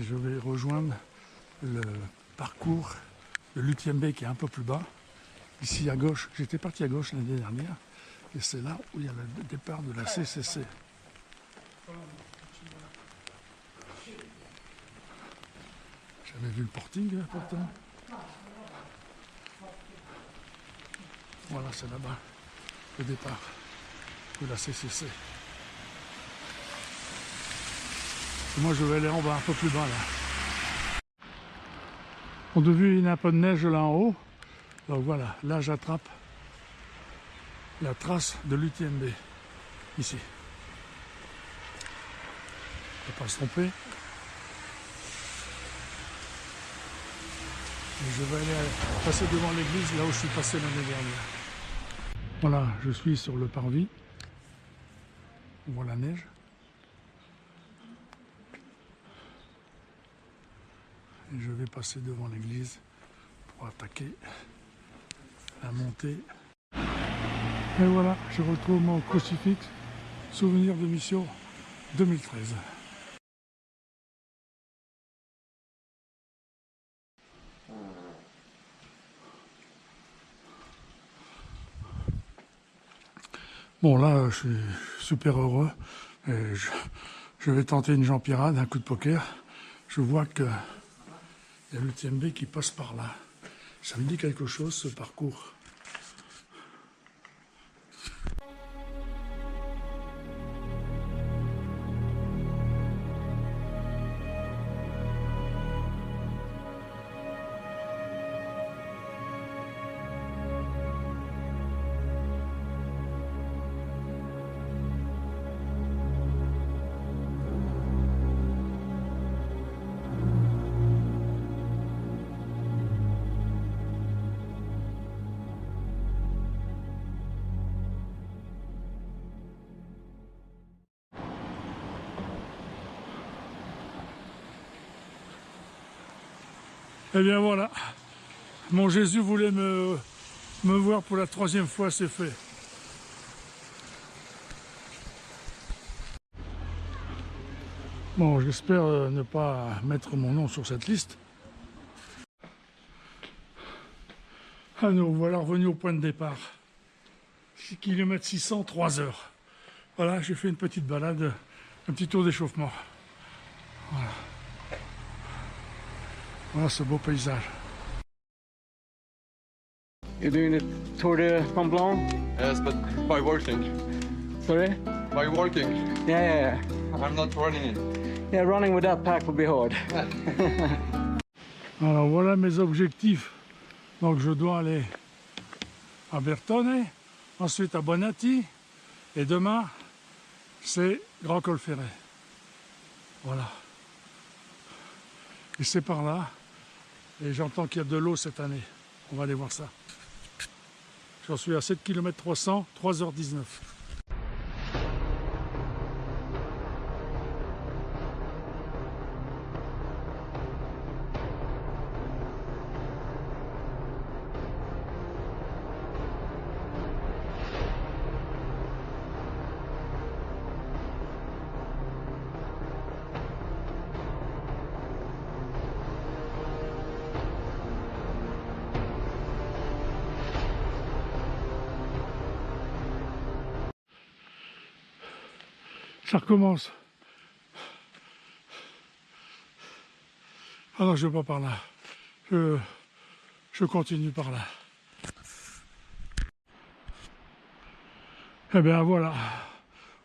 Et je vais rejoindre le parcours de l'UTMB qui est un peu plus bas. Ici à gauche, j'étais parti à gauche l'année dernière et c'est là où il y a le départ de la CCC. J'avais vu le porting pourtant. Voilà, c'est là-bas le départ de la CCC. Et moi je vais aller en bas, un peu plus bas là. On a vu, il y a un peu de neige là en haut. Donc voilà, là j'attrape la trace de l'UTMB, ici. Il ne faut pas se tromper. Et je vais aller passer devant l'église, là où je suis passé l'année dernière. Voilà, je suis sur le parvis. On voit la neige. Et je vais passer devant l'église pour attaquer la montée. Et voilà, je retrouve mon crucifix, souvenir de mission 2013. Bon là, je suis super heureux. Et je vais tenter une Jean-Pirade, un coup de poker. Je vois que il y a l'UTMB qui passe par là. Ça me dit quelque chose, ce parcours. Eh bien voilà, mon Jésus voulait me voir pour la 3e fois, c'est fait. Bon, j'espère ne pas mettre mon nom sur cette liste. Ah, nous voilà revenus au point de départ. 6 km 600, 3 heures. Voilà, j'ai fait une petite balade, un petit tour d'échauffement. Voilà. Voilà ce beau paysage. You're doing the Tour de Mont Blanc? Yes, but by walking. Sorry? By walking. Yeah. I'm not running it. Yeah, running with that pack would be hard. Alors voilà mes objectifs. Donc je dois aller à Bertone, ensuite à Bonatti, et demain c'est Grand Col Ferret. Voilà. Et c'est par là. Et j'entends qu'il y a de l'eau cette année. On va aller voir ça. J'en suis à 7 km 300, 3h19. Ça recommence. Ah non, je ne vais pas par là. Je continue par là. Eh bien voilà.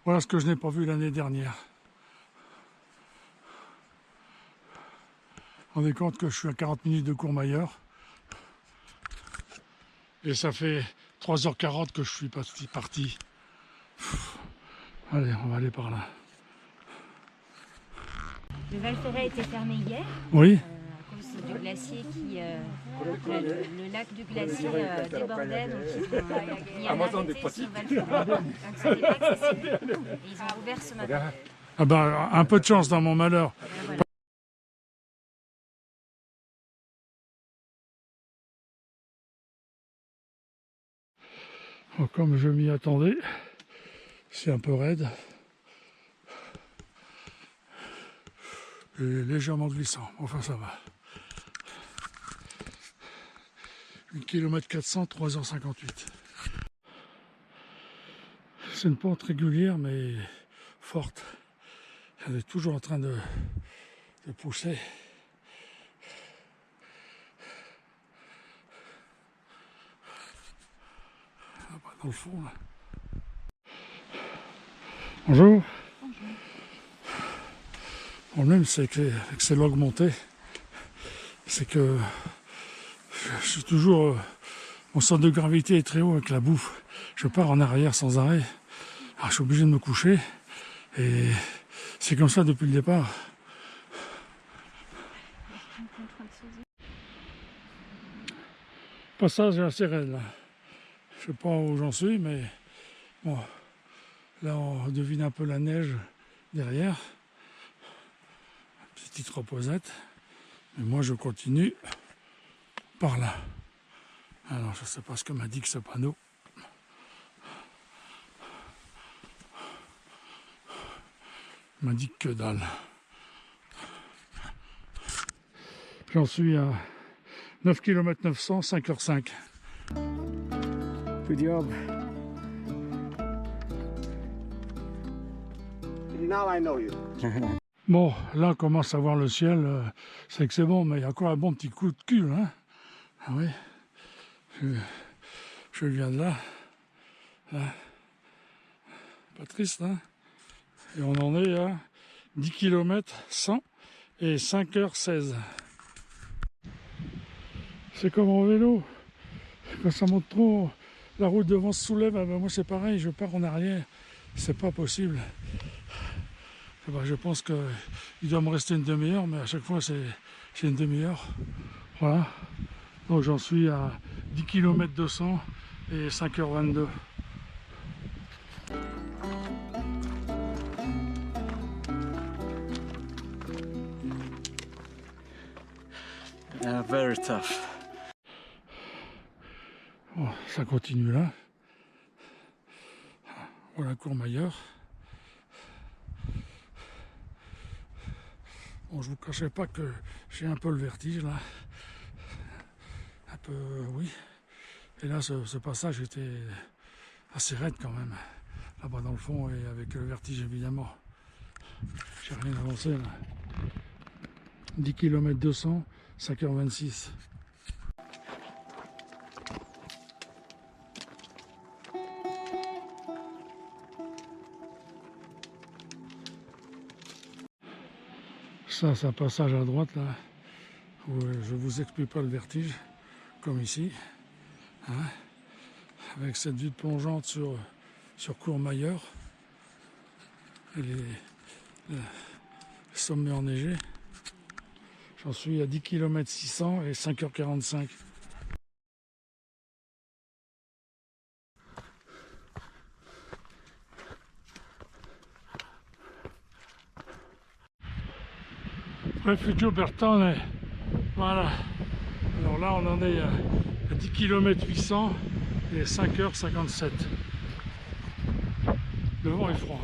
Voilà ce que je n'ai pas vu l'année dernière. Vous vous rendez compte que je suis à 40 minutes de Courmayeur. Et ça fait 3h40 que je suis parti. Allez, on va aller par là. Le Val Ferret était fermé hier. Oui. À cause du glacier qui... le lac du glacier débordait, donc il y a un arrêté sur Val Ferret. Donc c'était pas accessible. Et ils ont ouvert ce matin. Ah ben, un peu de chance dans mon malheur. Voilà. Oh, comme je m'y attendais, c'est un peu raide. et légèrement glissant. Enfin, ça va. 1 km 400, 3h58. C'est une pente régulière mais forte. Elle est toujours en train de pousser. Là-bas dans le fond là. Bonjour. Le problème c'est que avec ces logs montées, c'est que je suis toujours, mon centre de gravité est très haut avec la bouffe. Je pars en arrière sans arrêt. Alors je suis obligé de me coucher. Et c'est comme ça depuis le départ. Passage assez raide là. Je sais pas où j'en suis, mais bon. Là on devine un peu la neige derrière. Petite reposette. Mais moi je continue par là. Alors je sais pas ce que m'indique ce panneau. Il m'indique que dalle. J'en suis à 9 km 900, 5h05. Good job. Now I know you. Bon, là on commence à voir le ciel. C'est que c'est bon, mais il y a encore un bon petit coup de cul. Hein. Ah oui. Je viens de là. Pas triste, hein. Et on en est à 10 km 100 et 5h16. C'est comme en vélo. Quand ça monte trop, la route devant se soulève. Ah ben moi c'est pareil, je pars en arrière. C'est pas possible. Je pense qu'il doit me rester une demi-heure, mais à chaque fois c'est une demi-heure. Voilà. Donc j'en suis à 10 km 200 et 5h22. Very tough. Bon, ça continue là. Voilà Courmayeur. Bon, je vous cachais pas que j'ai un peu le vertige là. Un peu, oui. Et là, ce passage était assez raide quand même. Là-bas dans le fond et avec le vertige évidemment. J'ai rien avancé là. 10 km 200, 5h26. Ça, c'est un passage à droite là, où je vous explique pas le vertige, comme ici, hein, avec cette vue plongeante sur Courmayeur et les sommets enneigés. J'en suis à 10 km 600 et 5h45. Refugio Bertone, voilà. Alors là on en est à 10 km 800 et 5h57. Le vent est froid.